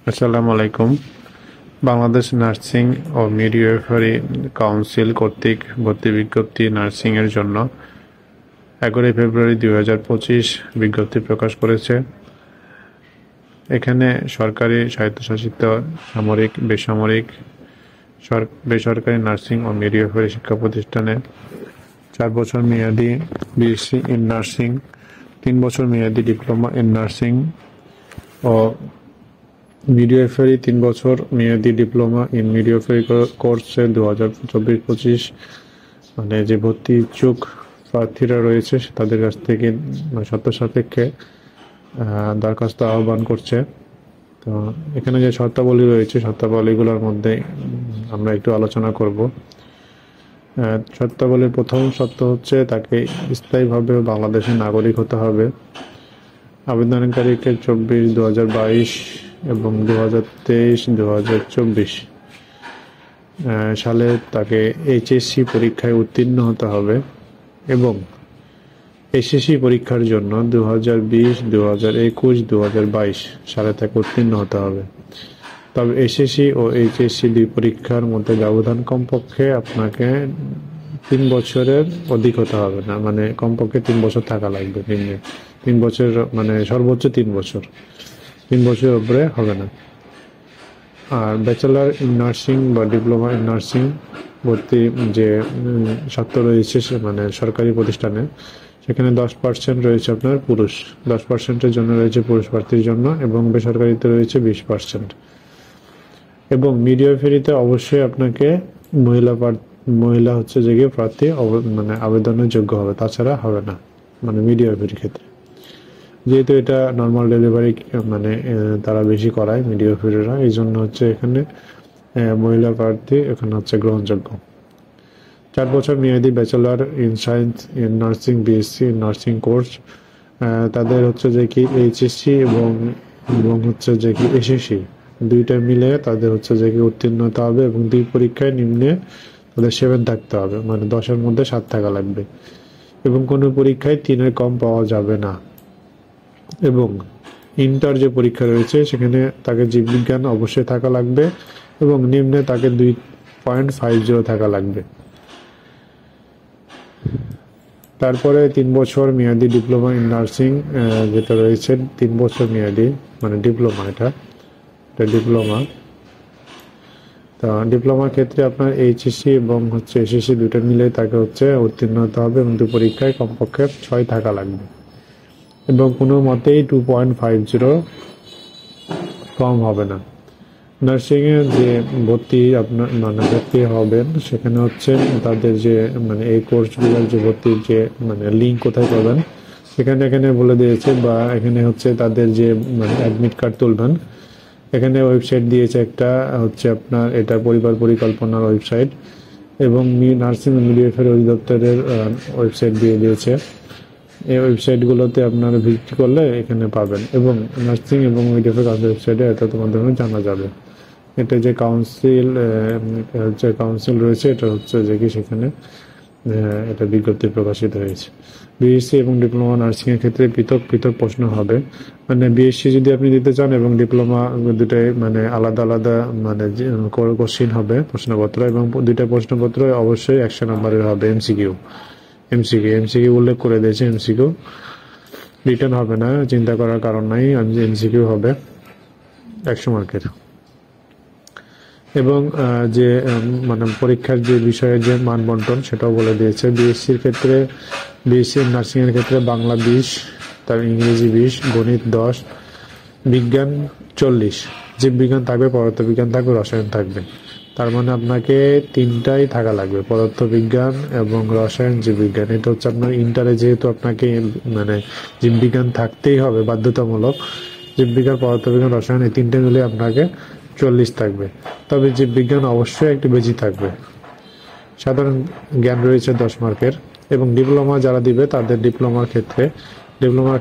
আসসালামু আলাইকুম। বাংলাদেশ নার্সিং ও মিডওয়াইফারি কাউন্সিল কর্তৃক ভর্তি বিজ্ঞপ্তি নার্সিং এর জন্য 11 ফেব্রুয়ারি 2025 বিজ্ঞপ্তি প্রকাশ করেছে। এখানে সরকারি, স্বায়ত্তশাসিত, সামরিক, বেসামরিক, বেসরকারি নার্সিং ও মিডওয়াইফারি শিক্ষা প্রতিষ্ঠানে 4 বছর মেয়াদী বিএসসি ইন নার্সিং, 3 বছর মেয়াদী ডিপ্লোমা ইন নার্সিং ও মিডওয়াইফারি 3 বছর মেয়াদী ডিপ্লোমা ইন মিডওয়াইফারি কোর্সে 2024-25 মানে যে ভর্তি ইচ্ছুক প্রার্থীরা রয়েছে তাদের কাছ থেকে শর্ত সাপেক্ষে দরখাস্ত আহ্বান করছে। তো এখানে যে শর্তাবলী রয়েছে শর্তাবলীগুলোর মধ্যে আমরা একটু আলোচনা করব। শর্তাবলীর প্রথম শর্ত হচ্ছে তাকে স্থায়ীভাবে বাংলাদেশের নাগরিক হতে হবে। আবেদনকারীকে 24-2022 এবং 2023-2024 সালে তাকে এইচএসসি পরীক্ষায় উত্তীর্ণ হতে হবে এবং এসএসসি পরীক্ষার জন্য 2020, 2021, 2022 সালে তাকে উত্তীর্ণ হতে হবে। তবে এসএসসি ও এইচএসসি দুই পরীক্ষার মধ্যে ব্যবধান কমপক্ষে আপনাকে 3 বছরের অধিক হতে হবে না, মানে কমপক্ষে 3 বছর থাকা লাগবে। 3 বছর মানে সর্বোচ্চ 3 বছর, 3 বছরের উপরে হবে না। আর ব্যাচেলার ইন নার্সিং বা ডিপ্লোমা ইন নার্সিং ভর্তি যে শর্ত রয়েছে মানে সরকারি প্রতিষ্ঠানে, সেখানে 10% রয়েছে আপনার পুরুষ, 10%-এর জন্য রয়েছে পুরুষ প্রার্থীর জন্য এবং বেসরকারিতে রয়েছে 20%। এবং মিডওয়াইফারিতে অবশ্যই আপনাকে মহিলা হচ্ছে যে প্রার্থী মানে আবেদনের যোগ্য হবে, তাছাড়া হবে না মানে মিডওয়াইফারির ক্ষেত্রে। যেহেতু এটা নর্মাল ডেলিভারি মানে তারা বেশি করায় মিডওয়াইফারিরা, এই জন্য হচ্ছে এখানে মহিলা প্রার্থী এখানে হচ্ছে গ্রহণযোগ্য। 4 বছর মেয়াদী bachelor in science in nursing BSc nursing course, তাদের হচ্ছে যে কি এইচএসসি এবং হচ্ছে যে কি এসএসসি দুইটা মিলে তাদের হচ্ছে যে কি উত্তীর্ণ হতে হবে এবং দুই পরীক্ষায় নিম্নে তাদের 7 থাকতে হবে, মানে 10-এর মধ্যে 7 থাকা লাগবে এবং কোনো পরীক্ষায় 3-এর কম পাওয়া যাবে না। এবং ইন্টার যে পরীক্ষা রয়েছে সেখানে তাকে জীববিজ্ঞান অবশ্যই থাকা লাগবে এবং নিম্নে তাকে 2.50 থাকা লাগবে। তারপরে 3 বছর মেয়াদী ডিপ্লোমা ইন নার্সিং যেটা রয়েছে 3 বছর মেয়াদী মানে ডিপ্লোমা, এটা ডিপ্লোমা। তো ডিপ্লোমার ক্ষেত্রে আপনার এইচএসসি এবং হচ্ছে এসএসসি দুটো মিলে তাকে হচ্ছে উত্তীর্ণ হতে হবে এবং দুই পরীক্ষায় কমপক্ষে 6 থাকা লাগবে এবং কোনো মতেই 2.50 কম হবে না। নার্সিংয়ে যে ভর্তি আপনার মানে ভর্তি হবেন সেখানে হচ্ছে তাদের যে মানে এই কোর্সগুলোর যে ভর্তির যে মানে লিঙ্ক কোথায় পাবেন এখানে বলে দিয়েছে, বা এখানে হচ্ছে তাদের যে মানে অ্যাডমিট কার্ড তুলবেন, এখানে ওয়েবসাইট দিয়েছে একটা হচ্ছে আপনার এটা পরিবার পরিকল্পনার ওয়েবসাইট এবং নার্সিং ও মিডওয়াইফারি অধিদপ্তরের ওয়েবসাইট দিয়ে দিয়েছে। এই ওয়েবসাইটগুলোতে আপনারা ভিজিট করলে এখানে পাবেন এবং নার্সিং এবং মিডওয়াইফারি ওয়েবসাইটে এটার মাধ্যমে জানা যাবে। এটা যে কাউন্সিল রয়েছে এটা হচ্ছে যে কি সেখানে এটা বিজ্ঞপ্তি প্রকাশিত হয়েছে। বিএসসি এবং ডিপ্লোমা নার্সিং এর ক্ষেত্রে পৃথক পৃথক প্রশ্ন হবে, মানে বিএসসি যদি আপনি দিতে চান এবং ডিপ্লোমা দুটাই মানে আলাদা আলাদা মানে কোশ্চিন হবে প্রশ্নপত্র, এবং দুইটা প্রশ্নপত্র অবশ্যই 100 নম্বরের হবে। এমসিকিউ উল্লেখ করে দিয়েছে, এমসিকিউ রিটার্ন হবে না, চিন্তা করার কারণ নাই, এমসিকিউ হবে 100 মার্কের। এবং যে মানে পরীক্ষার যে বিষয়ের যে মান বন্টন সেটাও বলে দিয়েছে। বিএসসির ক্ষেত্রে, বিএসসি নার্সিং এর ক্ষেত্রে বাংলা 20, তার ইংরেজি 20, গণিত 10, বিজ্ঞান 40, জীববিজ্ঞান থাকবে, পদার্থবিজ্ঞান থাকবে, রসায়ন থাকবে। তার মানে আপনাকে 3টাই থাকা লাগবে, পদার্থবিজ্ঞান এবং রসায়ন, জীববিজ্ঞান। এটা হচ্ছে আপনার ইন্টারে যেহেতু আপনাকে মানে জীববিজ্ঞান থাকতেই হবে বাধ্যতামূলক, জীববিজ্ঞান, পদার্থবিজ্ঞান, রসায়ন এই 3টে মিলে আপনাকে 40 থাকবে। তবে জীববিজ্ঞান অবশ্যই একটু বেশি থাকবে। সাধারণ জ্ঞান রয়েছে 10 মার্কের। এবং ডিপ্লোমা যারা দিবে তাদের ডিপ্লোমার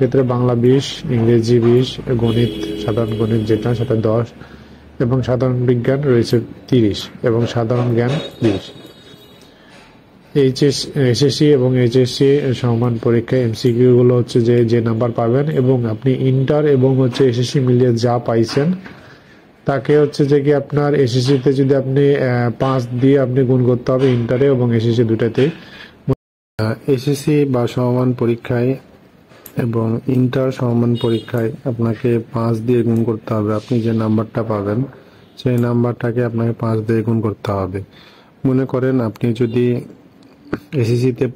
ক্ষেত্রে বাংলা 20, ইংরেজি 20, গণিত, সাধারণ গণিত যেটা সেটা 10 এবং সাধারণ বিজ্ঞান রয়েছে 30 এবং সাধারণ জ্ঞান 20। এসএসসি এবং এইচএসসি সমান পরীক্ষায় এমসিকিউ গুলো হচ্ছে যে নাম্বার পাবেন এবং আপনি ইন্টার এবং হচ্ছে এসএসসি মিলিয়ে যা পাইছেন তাকে হচ্ছে যে কি আপনার এসএসসিতে যদি আপনি 5 দিয়ে আপনি গুণ করতে হবে ইন্টারে এবং এসএসসি দুটাতেই। এসএসসি বা সমমান পরীক্ষায় এবং ইন্টার সমমান পরীক্ষায় আপনাকে 5 দিয়ে গুণ করতে হবে। আপনি যে নাম্বারটা পাবেন সেই নাম্বারটাকে আপনাকে 5 দিয়ে গুণ করতে হবে। মনে করেন আপনি যদি এসএসসিতে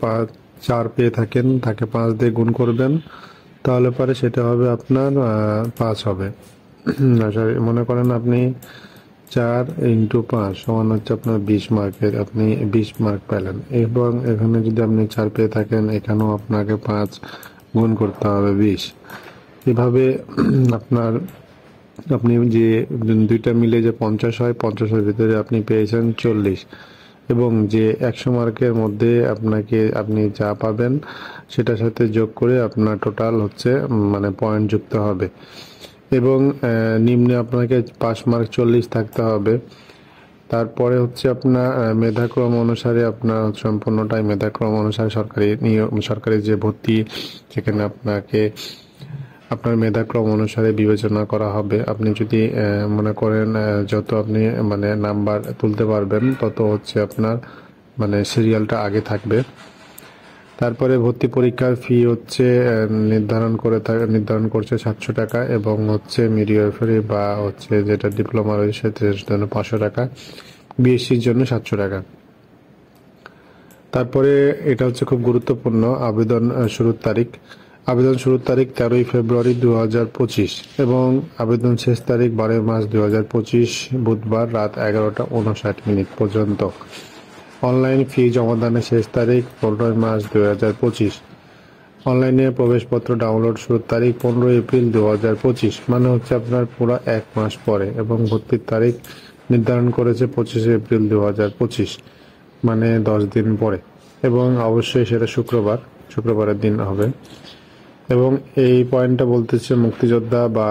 4 পেয়ে থাকেন, তাকে 5 দিয়ে গুণ করবেন, তাহলে পরে সেটা হবে আপনার 5 হবে। সরি, মনে করেন আপনি 4 ইন্টু 5 সমান হচ্ছে আপনার 20 মার্কের, আপনি 20 মার্ক পেলেন। এবং এখানে যদি আপনি 4 পেয়ে থাকেন, এখানেও আপনাকে 5 গুণ করতে হবে 20। এভাবে আপনার আপনি যে দুইটা মিলে যে 50 হয়, 50-এর ভিতরে আপনি পেয়েছেন 40, এবং যে 100 মার্কের মধ্যে আপনি যা পাবেন সেটার সাথে যোগ করে আপনার টোটাল হচ্ছে মানে পয়েন্ট যুক্ত হবে। এবং নিম্নে আপনাকে 5 মার্ক 40 থাকতে হবে। তারপরে হচ্ছে আপনার মেধাক্রম অনুসারে আপনার সম্পূর্ণটাই মেধাক্রম অনুসারে সরকারি যে ভর্তি, সেখানে আপনাকে আপনার মেধাক্রম অনুসারে বিবেচনা করা হবে। আপনি যদি মনে করেন যত আপনি মানে নাম্বার তুলতে পারবেন তত হচ্ছে আপনার মানে সিরিয়ালটা আগে থাকবে। তারপরে ভর্তি পরীক্ষার ফি হচ্ছে নির্ধারণ করছে 700 টাকা, এবং হচ্ছে মিডওয়াইফারি বা হচ্ছে যেটা ডিপ্লোমা রয়েছে সেটার জন্য 500 টাকা, বিএসসির জন্য 700 টাকা। তারপরে এটা হচ্ছে খুব গুরুত্বপূর্ণ, আবেদন শুরুর তারিখ। আবেদন শুরুর তারিখ 13 ফেব্রুয়ারি 2025 এবং আবেদন শেষ তারিখ 12 মার্চ 2025 বুধবার রাত 11:59 পর্যন্ত। অনলাইন ফি জমাদানের শেষ তারিখ 15 মার্চ 2025। অনলাইনে প্রবেশপত্র ডাউনলোড শুরুর তারিখ 15 এপ্রিল 2025, মানে হচ্ছে আপনার পুরো 1 মাস পরে। এবং ভর্তির তারিখ নির্ধারণ করেছে 25 এপ্রিল 2025, মানে 10 দিন পরে। এবং অবশ্যই সেটা শুক্রবারের দিন হবে। এবং এই পয়েন্টটা বলতেছে মুক্তিযোদ্ধা বা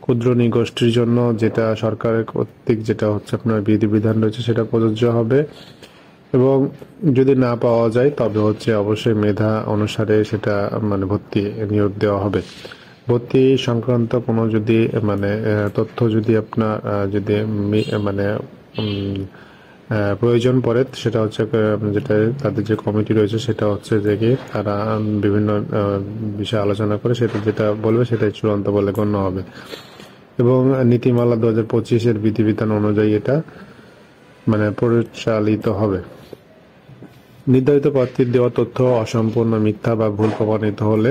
ক্ষুদ্র নৃগোষ্ঠীর জন্য যেটা সরকারের কর্তৃক যেটা হচ্ছে আপনার বিধিবিধান রয়েছে সেটা প্রযোজ্য হবে। এবং যদি না পাওয়া যায় তবে হচ্ছে অবশ্যই মেধা অনুসারে সেটা মানে ভর্তি নিয়োগ দেওয়া হবে। ভর্তি সংক্রান্ত কোনো যদি মানে তথ্য যদি আপনার যদি মানে প্রয়োজন পড়ে, সেটা হচ্ছে যেটা তাদের যে কমিটি রয়েছে সেটা হচ্ছে যে কি তারা বিভিন্ন বিষয়ে আলোচনা করে সেটা যেটা বলবে সেটাই চূড়ান্ত বলে গণ্য হবে। এবং নীতিমালা 2025-এর বিধিবিধান অনুযায়ী এটা মানে পরিচালিত হবে। নির্ধারিত প্রার্থীর দেওয়া তথ্য অসম্পূর্ণ, মিথ্যা বা ভুল প্রমাণিত হলে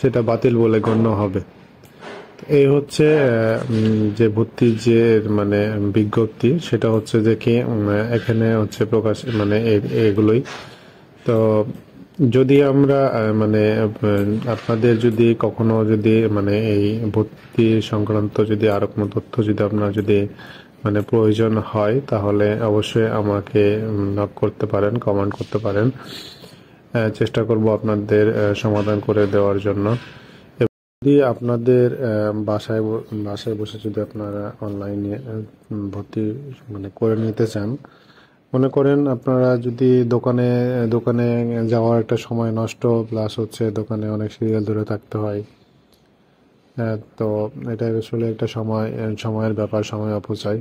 সেটা বাতিল বলে গণ্য হবে। এই হচ্ছে যে ভর্তির যে মানে বিজ্ঞপ্তি, সেটা হচ্ছে যে কি এখানে হচ্ছে প্রকাশ মানে এগুলোই। তো যদি আমরা মানে আপনাদের যদি কখনো যদি মানে এই ভর্তি সংক্রান্ত যদি আরো কোনো তথ্য যদি আপনার যদি মানে প্রয়োজন হয়, তাহলে অবশ্যই আমাকে নক করতে পারেন, কমেন্ট করতে পারেন। চেষ্টা করব আপনাদের সমাধান করে দেওয়ার জন্য। যদি আপনাদের বাসায় বসে যদি আপনারা অনলাইনে ভর্তি মানে করে নিতে চান, মনে করেন আপনারা যদি দোকানে যাওয়ার একটা সময় নষ্ট, প্লাস হচ্ছে দোকানে অনেক সিরিয়াল ধরে থাকতে হয়, তো এটা আসলে একটা সময়ের ব্যাপার, সময় অপচয়।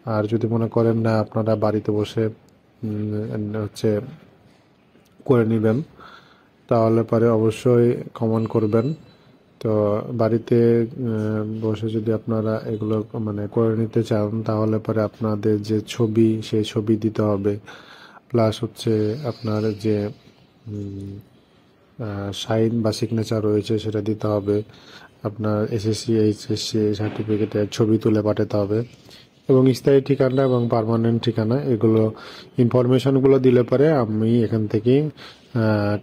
আর যদি মনে করেন না আপনারা বাড়িতে বসে হচ্ছে করে নেবেন, তাহলে পরে অবশ্যই কমেন্ট করবেন। তো বাড়িতে বসে যদি আপনারা এগুলো মানে করে নিতে চান, তাহলে পরে আপনাদের যে ছবি সেই ছবি দিতে হবে, প্লাস হচ্ছে আপনার যে সাইন বা সিগনেচার রয়েছে সেটা দিতে হবে, আপনার এসএসসি এইচএসসি সার্টিফিকেটের ছবি তুলে পাঠাতে হবে, এবং স্থায়ী ঠিকানা এবং পার্মানেন্ট ঠিকানা এগুলো ইনফরমেশনগুলো দিলে পরে আমি এখান থেকেই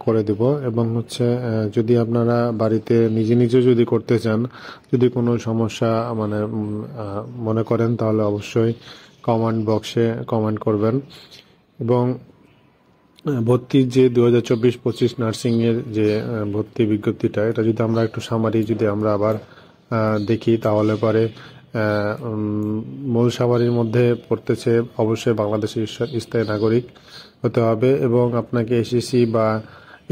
করে দেব। এবং হচ্ছে যদি আপনারা বাড়িতে নিজে যদি করতে চান, যদি কোনো সমস্যা মানে মনে করেন, তাহলে অবশ্যই কমেন্ট বক্সে কমেন্ট করবেন। এবং ভর্তির যে 2024-25 নার্সিংয়ের যে ভর্তি বিজ্ঞপ্তিটা, এটা যদি আমরা একটু সামারি যদি আমরা আবার দেখি, তাহলে পরে মূল সামারির মধ্যে পড়তেছে অবশ্যই বাংলাদেশের স্থায়ী নাগরিক হতে হবে, এবং আপনাকে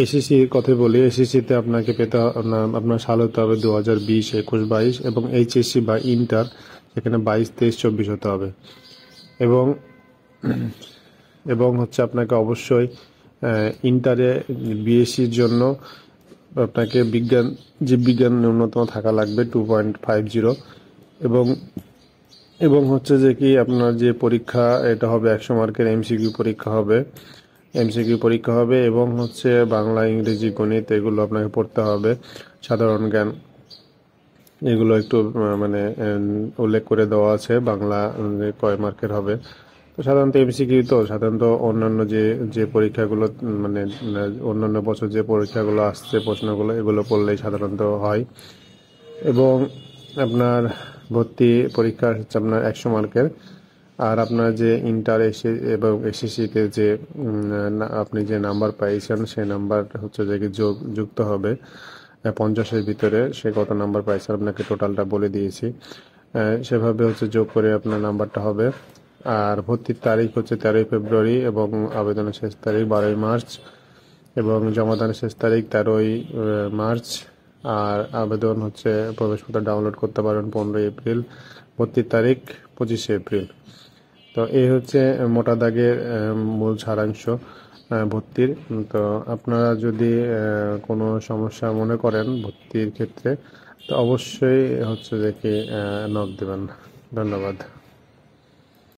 এসএসসির কথা বলি, এসএসসিতে আপনাকে পেতে আপনার সাল হতে হবে 2020, 21, 22, এবং এইচএসসি বা ইন্টার সেখানে 22, 23, 24 হতে হবে। এবং এবং হচ্ছে আপনাকে অবশ্যই ইন্টারে বিএসসির জন্য আপনাকে জীববিজ্ঞান ন্যূনতম থাকা লাগবে 2.50। এবং এবং হচ্ছে যে কি আপনার যে পরীক্ষা এটা হবে 100 মার্কের এমসিকিউ পরীক্ষা হবে এবং হচ্ছে বাংলা, ইংরেজি, গণিত এগুলো আপনাকে পড়তে হবে। সাধারণ জ্ঞান এগুলো একটু মানে উল্লেখ করে দেওয়া আছে, বাংলা কয় মার্কের হবে। তো সাধারণত এমসিকিউ, তো সাধারণত অন্যান্য যে পরীক্ষাগুলো মানে অন্যান্য বছর যে পরীক্ষাগুলো আসছে প্রশ্নগুলো এগুলো পড়লেই সাধারণত হয়। এবং আপনার ভর্তি পরীক্ষা হচ্ছে আপনার 100 মার্কের। আর আপনার যে ইন্টার এসে এবং এসএসসিতে যে আপনি যে নাম্বার পাইছেন সেই নাম্বার হচ্ছে যে যুক্ত হবে 50-এর ভিতরে। সে কত নাম্বার পাইছে আপনাকে টোটালটা বলে দিয়েছি, সেভাবে হচ্ছে যোগ করে আপনার নাম্বারটা হবে। আর ভর্তির তারিখ হচ্ছে 13ই ফেব্রুয়ারি এবং আবেদনের শেষ তারিখ 12ই মার্চ এবং জমাদানের শেষ তারিখ 13ই মার্চ। আর আবেদন হচ্ছে প্রবেশপত্র ডাউনলোড করতে পারেন 15ই এপ্রিল, ভর্তির তারিখ 25শে এপ্রিল। তো এই হচ্ছে মোটা দাগের মূল সারাংশ ভর্তির। তো আপনারা যদি কোনো সমস্যা মনে করেন ভর্তির ক্ষেত্রে তো অবশ্যই হচ্ছে যে কি নক দেবেন। ধন্যবাদ।